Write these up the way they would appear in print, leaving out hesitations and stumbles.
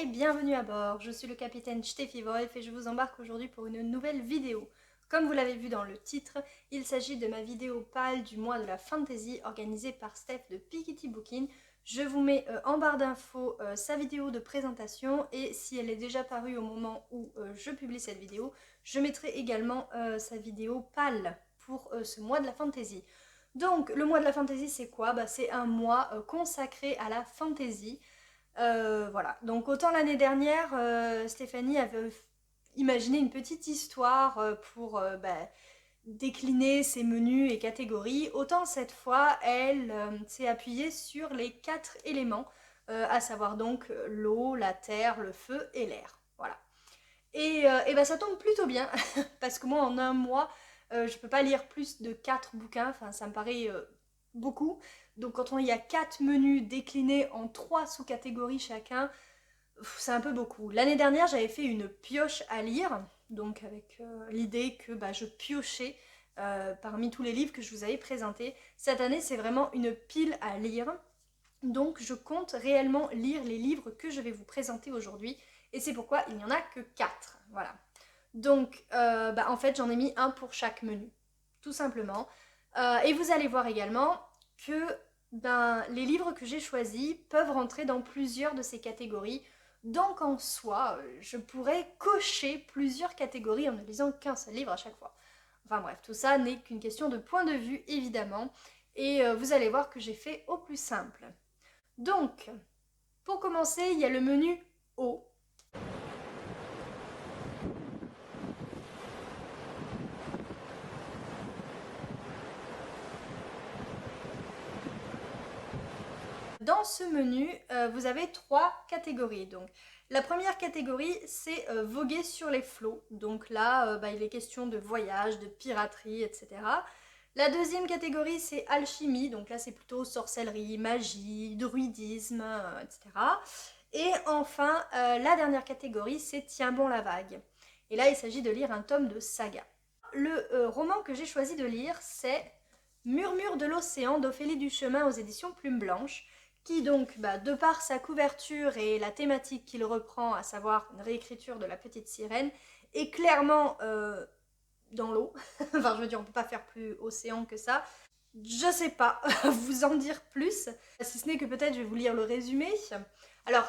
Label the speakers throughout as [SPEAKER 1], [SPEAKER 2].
[SPEAKER 1] et bienvenue à bord. Je suis le capitaine Steffi Wolf et je vous embarque aujourd'hui pour une nouvelle vidéo. Comme vous l'avez vu dans le titre, il s'agit de ma vidéo pâle du mois de la fantasy organisée par Steph de Piketty Booking. Je vous mets en barre d'infos sa vidéo de présentation et si elle est déjà parue au moment où je publie cette vidéo, je mettrai également sa vidéo pâle pour ce mois de la fantasy. Donc le mois de la fantasy c'est quoi? C'est un mois consacré à la fantasy. Voilà, donc autant l'année dernière, Stéphanie avait imaginé une petite histoire pour décliner ses menus et catégories, autant cette fois, elle s'est appuyée sur les 4 éléments, à savoir donc l'eau, la terre, le feu et l'air. Voilà. Et ça tombe plutôt bien, parce que moi en un mois, je peux pas lire plus de 4 bouquins, enfin ça me paraît beaucoup. Donc quand il y a 4 menus déclinés en 3 sous-catégories chacun, c'est un peu beaucoup. L'année dernière, j'avais fait une pioche à lire, donc avec l'idée que je piochais parmi tous les livres que je vous avais présentés. Cette année, c'est vraiment une pile à lire. Donc je compte réellement lire les livres que je vais vous présenter aujourd'hui. Et c'est pourquoi il n'y en a que 4. Voilà. Donc en fait, j'en ai mis un pour chaque menu. Tout simplement. Et vous allez voir également que les livres que j'ai choisis peuvent rentrer dans plusieurs de ces catégories. Donc en soi, je pourrais cocher plusieurs catégories en ne lisant qu'un seul livre à chaque fois. Enfin bref, tout ça n'est qu'une question de point de vue évidemment. Et vous allez voir que j'ai fait au plus simple. Donc, pour commencer, il y a le menu eau. Dans ce menu, vous avez 3 catégories. Donc, la première catégorie, c'est voguer sur les flots. Donc là, il est question de voyage, de piraterie, etc. La deuxième catégorie, c'est alchimie. Donc là, c'est plutôt sorcellerie, magie, druidisme, etc. Et enfin, la dernière catégorie, c'est tiens bon la vague. Et là, il s'agit de lire un tome de saga. Le roman que j'ai choisi de lire, c'est Murmure de l'océan d'Ophélie Duchemin aux éditions Plume Blanche, qui donc, de par sa couverture et la thématique qu'il reprend, à savoir une réécriture de La Petite Sirène, est clairement dans l'eau. Enfin, je veux dire, on peut pas faire plus océan que ça. Je sais pas vous en dire plus, si ce n'est que peut-être je vais vous lire le résumé. Alors,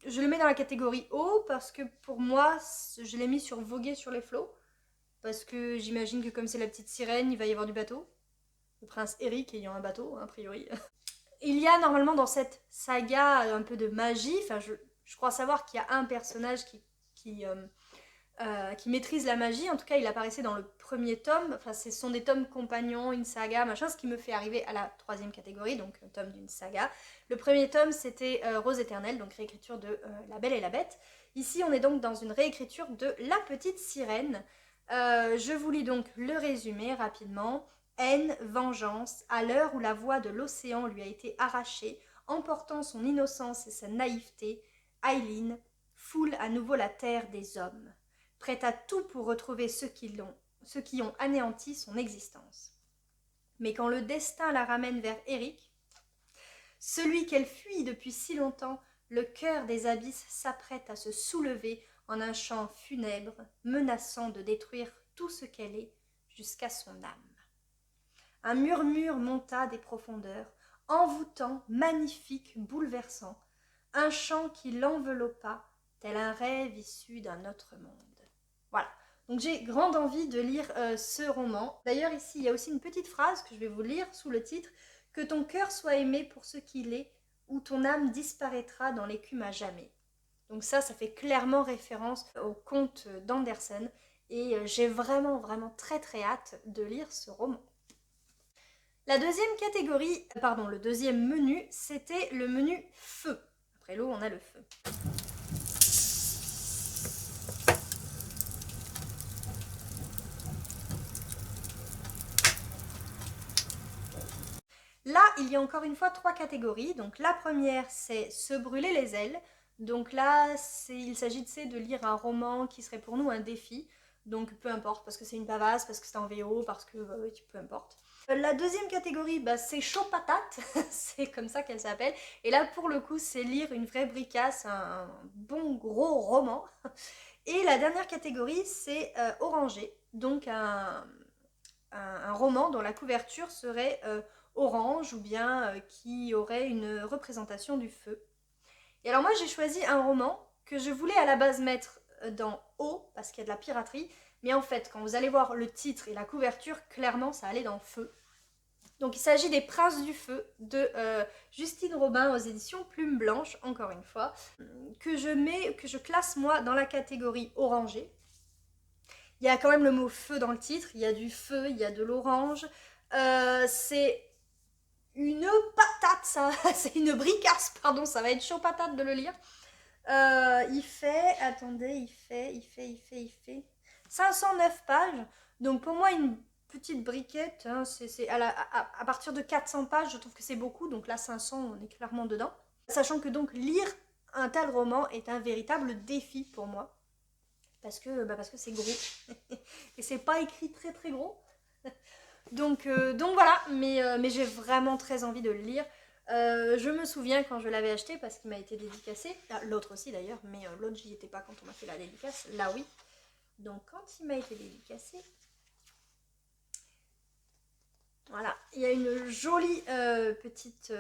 [SPEAKER 1] je le mets dans la catégorie eau parce que pour moi, je l'ai mis sur voguer sur les flots. Parce que j'imagine que comme c'est la petite sirène, il va y avoir du bateau. Le prince Eric ayant un bateau, a priori. Il y a normalement dans cette saga un peu de magie. Enfin, je crois savoir qu'il y a un personnage qui maîtrise la magie. En tout cas, il apparaissait dans le premier tome. Enfin, ce sont des tomes compagnons, une saga, machin, ce qui me fait arriver à la 3e catégorie, donc un tome d'une saga. Le premier tome, c'était Rose éternelle, donc réécriture de La Belle et la Bête. Ici, on est donc dans une réécriture de La Petite Sirène. Je vous lis donc le résumé rapidement. Haine, vengeance, à l'heure où la voix de l'océan lui a été arrachée, emportant son innocence et sa naïveté, Aileen foule à nouveau la terre des hommes, prête à tout pour retrouver ceux qui ont anéanti son existence. Mais quand le destin la ramène vers Eric, celui qu'elle fuit depuis si longtemps, le cœur des abysses s'apprête à se soulever en un chant funèbre, menaçant de détruire tout ce qu'elle est jusqu'à son âme. Un murmure monta des profondeurs, envoûtant, magnifique, bouleversant, un chant qui l'enveloppa, tel un rêve issu d'un autre monde. Voilà, donc j'ai grande envie de lire ce roman. D'ailleurs ici, il y a aussi une petite phrase que je vais vous lire sous le titre. Que ton cœur soit aimé pour ce qu'il est, ou ton âme disparaîtra dans l'écume à jamais. Donc ça fait clairement référence au conte d'Andersen. Et j'ai vraiment, vraiment très très hâte de lire ce roman. La deuxième catégorie, pardon, le deuxième menu, c'était le menu feu. Après l'eau, on a le feu. Là, il y a encore une fois 3 catégories. Donc la première, c'est se brûler les ailes. Donc là, il s'agit de lire un roman qui serait pour nous un défi. Donc peu importe, parce que c'est une bavasse, parce que c'est en VO, parce que peu importe. La deuxième catégorie, bah, c'est chaud patate, c'est comme ça qu'elle s'appelle. Et là, pour le coup, c'est lire une vraie bricasse, un bon gros roman. Et la dernière catégorie, c'est orangé, donc un roman dont la couverture serait orange ou bien qui aurait une représentation du feu. Et alors moi, j'ai choisi un roman que je voulais à la base mettre dans eau, parce qu'il y a de la piraterie, mais en fait, quand vous allez voir le titre et la couverture, clairement, ça allait dans feu. Donc il s'agit des Princes du Feu de Justine Robin aux éditions Plume Blanche, encore une fois, que je classe moi dans la catégorie orangée. Il y a quand même le mot feu dans le titre, il y a du feu, il y a de l'orange. C'est une patate, ça, c'est une bricasse, pardon, ça va être chaud patate de le lire. Il fait, attendez, il fait 509 pages. Donc pour moi, une petite briquette, hein, c'est à partir de 400 pages, je trouve que c'est beaucoup. Donc là, 500, on est clairement dedans. Sachant que donc lire un tel roman est un véritable défi pour moi. Parce que c'est gros. Et c'est pas écrit très très gros. Donc voilà, mais j'ai vraiment très envie de le lire. Je me souviens quand je l'avais acheté parce qu'il m'a été dédicacé. Ah, l'autre aussi d'ailleurs, mais l'autre j'y étais pas quand on m'a fait la dédicace. Là oui. Donc quand il m'a été dédicacé, voilà, il y a une jolie petite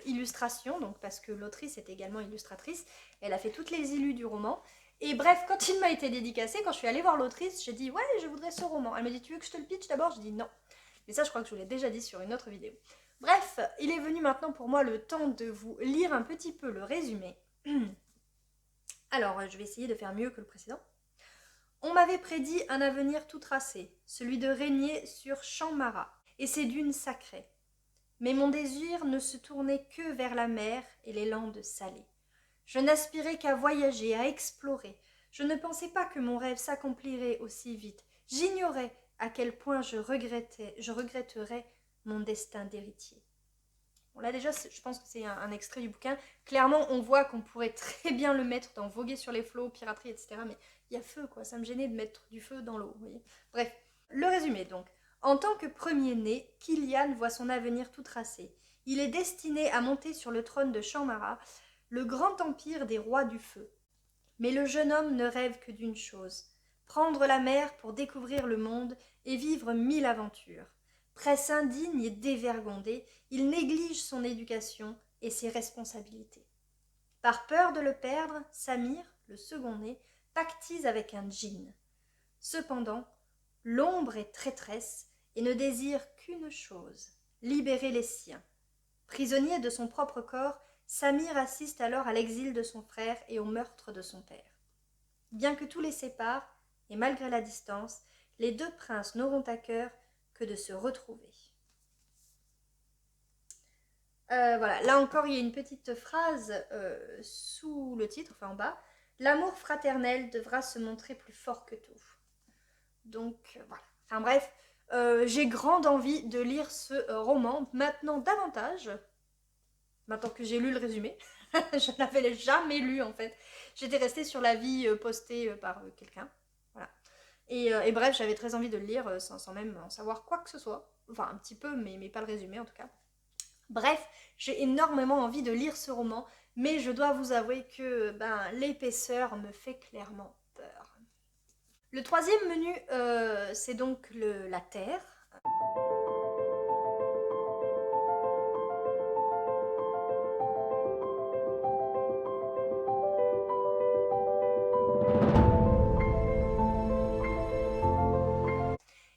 [SPEAKER 1] illustration, donc parce que l'autrice est également illustratrice. Elle a fait toutes les illus du roman. Et bref, quand il m'a été dédicacé, quand je suis allée voir l'autrice, j'ai dit ouais, je voudrais ce roman. Elle m'a dit tu veux que je te le pitch d'abord? J'ai dit non. Mais ça, je crois que je vous l'ai déjà dit sur une autre vidéo. Bref, il est venu maintenant pour moi le temps de vous lire un petit peu le résumé. Alors, je vais essayer de faire mieux que le précédent. On m'avait prédit un avenir tout tracé, celui de régner sur Champ-Marat et ses dunes sacrées. Mais mon désir ne se tournait que vers la mer et les landes salées. Je n'aspirais qu'à voyager, à explorer. Je ne pensais pas que mon rêve s'accomplirait aussi vite. J'ignorais à quel point je regretterais mon destin d'héritier. Bon là déjà, je pense que c'est un extrait du bouquin. Clairement, on voit qu'on pourrait très bien le mettre dans Voguer sur les flots, piraterie, etc. Mais il y a feu, quoi. Ça me gênait de mettre du feu dans l'eau, vous voyez. Bref, le résumé donc. En tant que premier-né, Kilian voit son avenir tout tracé. Il est destiné à monter sur le trône de Champ-Marat, le grand empire des rois du feu. Mais le jeune homme ne rêve que d'une chose, prendre la mer pour découvrir le monde et vivre 1000 aventures. Presse indigne et dévergondé, il néglige son éducation et ses responsabilités. Par peur de le perdre, Samir, le second-né, pactise avec un djinn. Cependant, l'ombre est traîtresse et ne désire qu'une chose, libérer les siens. Prisonnier de son propre corps, Samir assiste alors à l'exil de son frère et au meurtre de son père. Bien que tout les sépare, et malgré la distance, les deux princes n'auront à cœur que de se retrouver. Voilà, là encore, il y a une petite phrase sous le titre, enfin en bas. L'amour fraternel devra se montrer plus fort que tout. Donc voilà. Enfin bref, j'ai grande envie de lire ce roman maintenant davantage. Maintenant que j'ai lu le résumé, je ne l'avais jamais lu en fait. J'étais restée sur l'avis posté par quelqu'un. Voilà. Et bref, j'avais très envie de le lire sans même en savoir quoi que ce soit. Enfin, un petit peu, mais pas le résumé en tout cas. Bref, j'ai énormément envie de lire ce roman, mais je dois vous avouer que l'épaisseur me fait clairement peur. Le troisième menu, c'est donc la terre.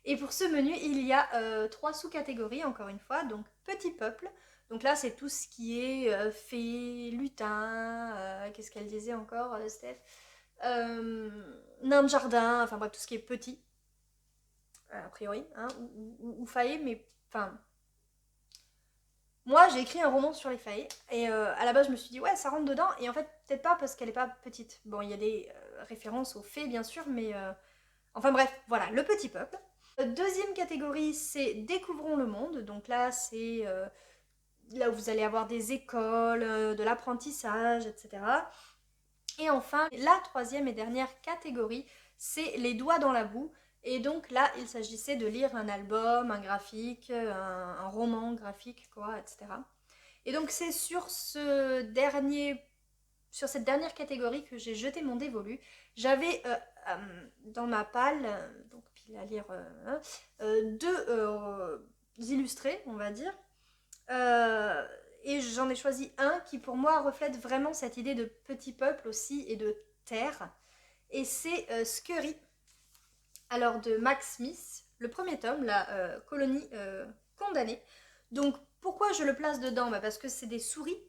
[SPEAKER 1] Et pour ce menu, il y a 3 sous-catégories, encore une fois. Donc, petit peuple. Donc là, c'est tout ce qui est fées, lutins, qu'est-ce qu'elle disait encore, Steph, nains de jardin, enfin bref, tout ce qui est petit, a priori, hein, ou faillé, mais enfin... Moi, j'ai écrit un roman sur les faillées, et à la base, je me suis dit, ouais, ça rentre dedans, et en fait, peut-être pas parce qu'elle est pas petite. Bon, il y a des références aux fées, bien sûr, mais... Enfin bref, voilà, le petit peuple. Deuxième catégorie, c'est Découvrons le monde. Donc là, c'est là où vous allez avoir des écoles, de l'apprentissage, etc. Et enfin, la troisième et dernière catégorie, c'est Les doigts dans la boue. Et donc là, il s'agissait de lire un album, un graphique, un roman graphique, quoi, etc. Et donc c'est sur cette dernière catégorie que j'ai jeté mon dévolu. J'avais dans ma palle, donc pile à lire, deux illustrés, on va dire. Euh, et j'en ai choisi un qui pour moi reflète vraiment cette idée de petit peuple aussi et de terre. Et c'est Scurry, alors de Max Smith, le premier tome, la colonie condamnée. Donc pourquoi je le place dedans? Parce que c'est des souris,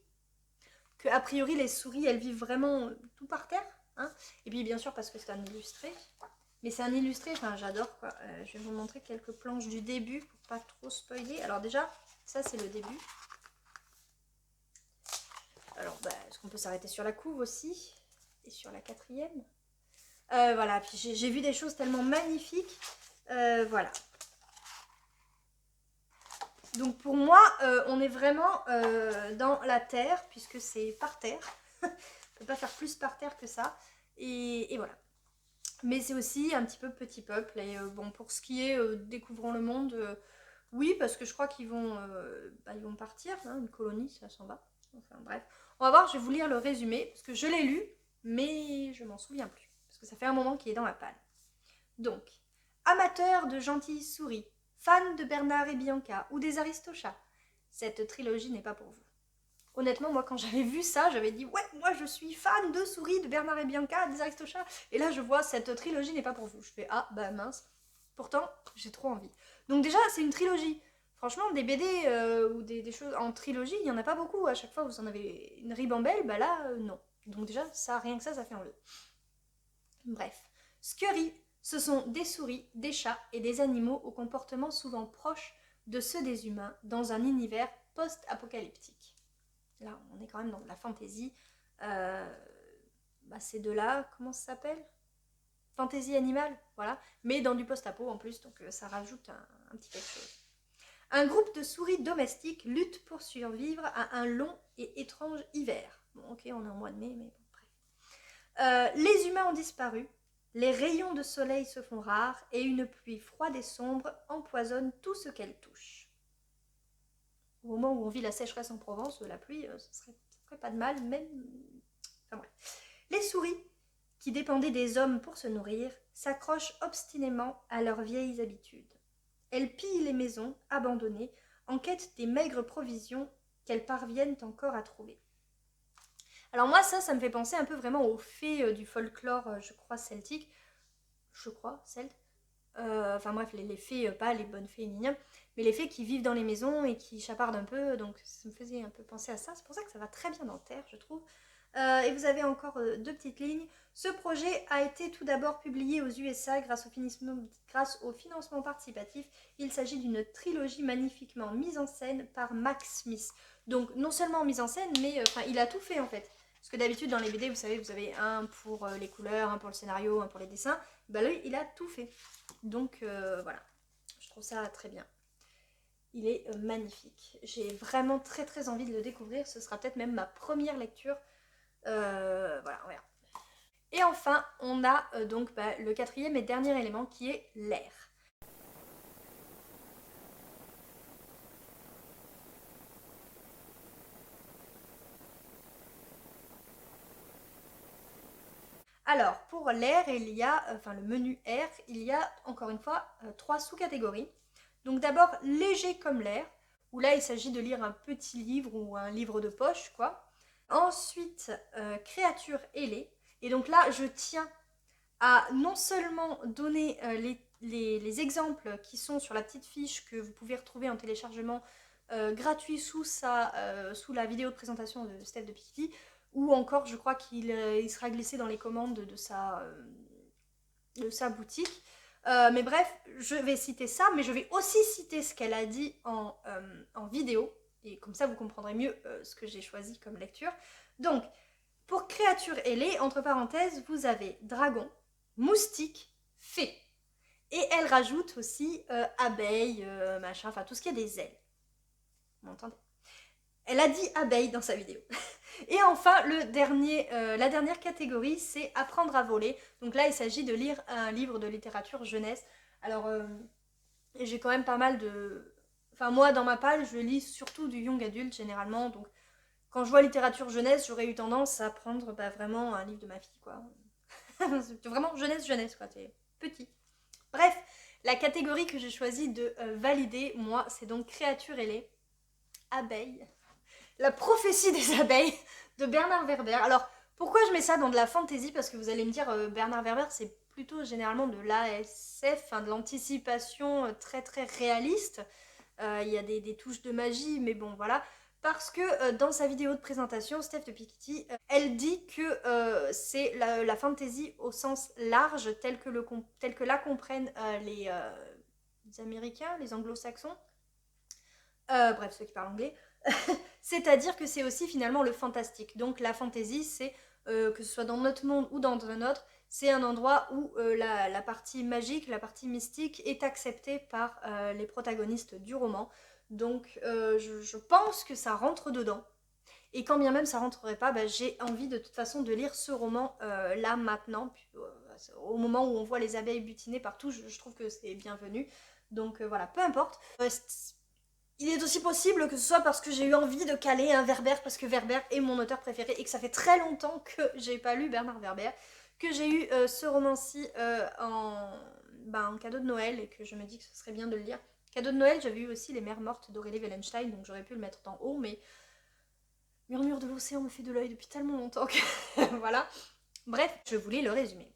[SPEAKER 1] que a priori les souris elles vivent vraiment tout par terre. Hein. Et puis bien sûr parce que c'est un illustré. Mais c'est un illustré, enfin j'adore quoi. Je vais vous montrer quelques planches du début pour pas trop spoiler. Alors déjà, ça c'est le début. Alors est-ce qu'on peut s'arrêter sur la couve aussi? Et sur la quatrième? Voilà, puis j'ai vu des choses tellement magnifiques. Voilà. Donc pour moi, on est vraiment dans la terre, puisque c'est par terre. On ne peut pas faire plus par terre que ça. Et voilà. Mais c'est aussi un petit peu petit peuple. Et bon, pour ce qui est découvrons le monde, oui, parce que je crois qu'ils ils vont partir. Hein, une colonie, ça s'en va. Enfin bref. On va voir, je vais vous lire le résumé, parce que je l'ai lu, mais je m'en souviens plus. Parce que ça fait un moment qu'il est dans ma palle. Donc, amateur de gentilles souris, fan de Bernard et Bianca ou des Aristochats, cette trilogie n'est pas pour vous. Honnêtement, moi, quand j'avais vu ça, j'avais dit « Ouais, moi, je suis fan de souris, de Bernard et Bianca, des Aristochats. » Et là, je vois « Cette trilogie n'est pas pour vous. » Je fais « Ah, bah mince. » Pourtant, j'ai trop envie. Donc déjà, c'est une trilogie. Franchement, des BD ou des choses en trilogie, il n'y en a pas beaucoup. À chaque fois, vous en avez une ribambelle. Bah là, non. Donc déjà, ça, rien que ça fait envie. Bref. Scurry, ce sont des souris, des chats et des animaux au comportement souvent proche de ceux des humains dans un univers post-apocalyptique. Là, on est quand même dans de la fantaisie. Ces deux-là, comment ça s'appelle? Fantaisie animale, voilà. Mais dans du post-apo en plus, donc ça rajoute un petit quelque chose. Un groupe de souris domestiques lutte pour survivre à un long et étrange hiver. Bon, ok, on est en mois de mai, mais bon, bref. Les humains ont disparu, les rayons de soleil se font rares et une pluie froide et sombre empoisonne tout ce qu'elle touche. Au moment où on vit la sécheresse en Provence, la pluie, ça ferait pas de mal, même... Enfin bref. Les souris, qui dépendaient des hommes pour se nourrir, s'accrochent obstinément à leurs vieilles habitudes. Elles pillent les maisons abandonnées en quête des maigres provisions qu'elles parviennent encore à trouver. Alors moi, ça me fait penser un peu vraiment aux fées du folklore, je crois, celtique. Je crois, celte. Enfin bref, les fées, pas les bonnes fées mignonnes, mais les fées qui vivent dans les maisons et qui chapardent un peu, donc ça me faisait un peu penser à ça. C'est pour ça que ça va très bien dans Terre, je trouve. Et vous avez encore deux petites lignes. Ce projet a été tout d'abord publié aux USA grâce au financement participatif. Il s'agit d'une trilogie magnifiquement mise en scène par Max Smith. Donc non seulement mise en scène, mais il a tout fait en fait. Parce que d'habitude dans les BD, vous savez, vous avez un pour les couleurs, un pour le scénario, un pour les dessins. Bah lui, il a tout fait. Donc voilà, je trouve ça très bien. Il est magnifique. J'ai vraiment très très envie de le découvrir. Ce sera peut-être même ma première lecture. Voilà, on verra. Et enfin, on a donc le quatrième et dernier élément qui est l'air. Alors, pour l'air, il y a, le menu air, il y a encore une fois trois sous-catégories. Donc d'abord, léger comme l'air, où là il s'agit de lire un petit livre ou un livre de poche, quoi. Ensuite, créature ailée. Et donc là, je tiens à non seulement donner les exemples qui sont sur la petite fiche que vous pouvez retrouver en téléchargement gratuit sous la vidéo de présentation de Steph de Piketty, ou encore je crois qu'il sera glissé dans les commandes de sa boutique. Mais bref, je vais citer ça, mais je vais aussi citer ce qu'elle a dit en vidéo, et comme ça vous comprendrez mieux ce que j'ai choisi comme lecture. Donc, pour créature ailée, entre parenthèses, vous avez dragon, moustique, fée. Et elle rajoute aussi abeille, machin, enfin tout ce qui a des ailes. Vous m'entendez? Elle a dit abeille dans sa vidéo. Et enfin, la dernière catégorie, c'est apprendre à voler. Donc là, il s'agit de lire un livre de littérature jeunesse. Alors, j'ai quand même pas mal de... Enfin, moi, dans ma page, je lis surtout du young adulte, généralement. Donc, quand je vois littérature jeunesse, j'aurais eu tendance à prendre vraiment un livre de ma fille, quoi. C'est vraiment jeunesse, quoi. C'est petit. Bref, la catégorie que j'ai choisi de valider, moi, c'est donc créatures ailées, abeilles. La prophétie des abeilles de Bernard Werber. Alors, pourquoi je mets ça dans de la fantasy? Parce que vous allez me dire, Bernard Werber, c'est plutôt généralement de l'ASF, hein, de l'anticipation très très réaliste. Il y a des touches de magie, mais bon, voilà. Parce que dans sa vidéo de présentation, Steph de Piketty, elle dit que c'est la fantasy au sens large, tel que la comprennent les Américains, les Anglo-Saxons, bref, ceux qui parlent anglais. C'est-à-dire que c'est aussi finalement le fantastique. Donc la fantasy, c'est que ce soit dans notre monde ou dans un autre, c'est un endroit où la partie magique, la partie mystique est acceptée par les protagonistes du roman. Donc je pense que ça rentre dedans. Et quand bien même ça rentrerait pas, bah, j'ai envie de toute façon de lire ce roman là maintenant. Puis, au moment où on voit les abeilles butiner partout, je trouve que c'est bienvenu. Donc voilà, peu importe. Il est aussi possible que ce soit parce que j'ai eu envie de caler un Werber, parce que Werber est mon auteur préféré et que ça fait très longtemps que j'ai pas lu Bernard Werber, que j'ai eu ce roman-ci en cadeau de Noël et que je me dis que ce serait bien de le lire. Cadeau de Noël, j'avais eu aussi Les Mères mortes d'Aurélie Wellenstein, donc j'aurais pu le mettre en haut, mais Murmure de l'océan me fait de l'œil depuis tellement longtemps que voilà. Bref, je voulais le résumer.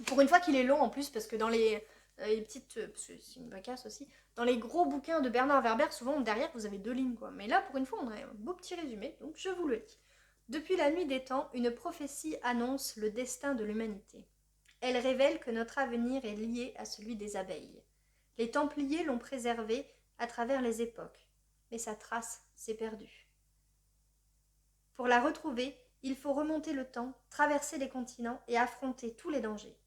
[SPEAKER 1] Pour une fois qu'il est long en plus, parce que dans les petites... parce que c'est une bacasse aussi. Dans les gros bouquins de Bernard Werber, souvent derrière vous avez 2 lignes, quoi. Mais là, pour une fois, on a un beau petit résumé, donc je vous le lis. Depuis la nuit des temps, une prophétie annonce le destin de l'humanité. Elle révèle que notre avenir est lié à celui des abeilles. Les Templiers l'ont préservé à travers les époques, mais sa trace s'est perdue. Pour la retrouver, il faut remonter le temps, traverser les continents et affronter tous les dangers.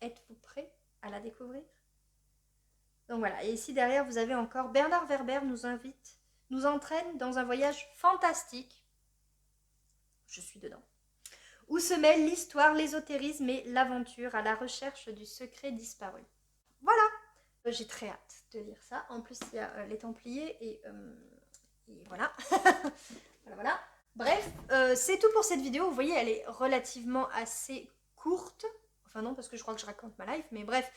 [SPEAKER 1] Êtes-vous prêt à la découvrir? Donc voilà, et ici derrière vous avez encore Bernard Werber nous entraîne dans un voyage fantastique, je suis dedans, où se mêlent l'histoire, l'ésotérisme et l'aventure à la recherche du secret disparu. Voilà, j'ai très hâte de lire ça. En plus il y a les Templiers et voilà. voilà. Bref, c'est tout pour cette vidéo. Vous voyez, elle est relativement assez courte. Enfin non, parce que je crois que je raconte ma life, mais bref.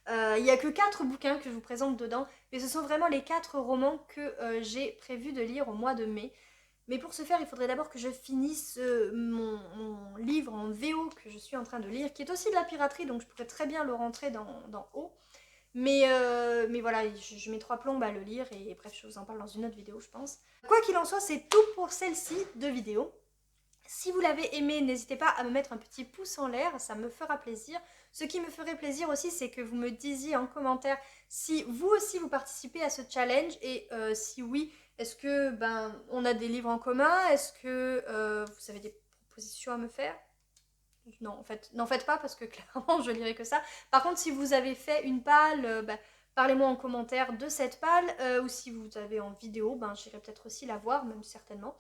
[SPEAKER 1] Il n'y a que 4 bouquins que je vous présente dedans, mais ce sont vraiment les 4 romans que j'ai prévu de lire au mois de mai. Mais pour ce faire, il faudrait d'abord que je finisse mon livre en VO que je suis en train de lire, qui est aussi de la piraterie, donc je pourrais très bien le rentrer dans haut. Mais voilà, je mets 3 plombes à le lire et bref, je vous en parle dans une autre vidéo, je pense. Quoi qu'il en soit, c'est tout pour celle-ci de vidéo. Si vous l'avez aimé, n'hésitez pas à me mettre un petit pouce en l'air, ça me fera plaisir. Ce qui me ferait plaisir aussi, c'est que vous me disiez en commentaire si vous aussi vous participez à ce challenge et si oui, est-ce que on a des livres en commun? Est-ce que vous avez des propositions à me faire? Non, en fait, n'en faites pas parce que clairement je lirai que ça. Par contre, si vous avez fait une palle, parlez-moi en commentaire de cette palle ou si vous avez en vidéo, j'irai peut-être aussi la voir, même certainement.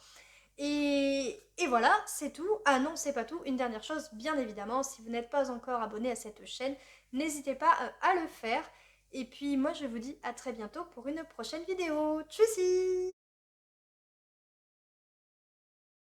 [SPEAKER 1] Et voilà, c'est tout. Ah non, c'est pas tout. Une dernière chose, bien évidemment, si vous n'êtes pas encore abonné à cette chaîne, n'hésitez pas à le faire. Et puis moi, je vous dis à très bientôt pour une prochaine vidéo. Tchussy!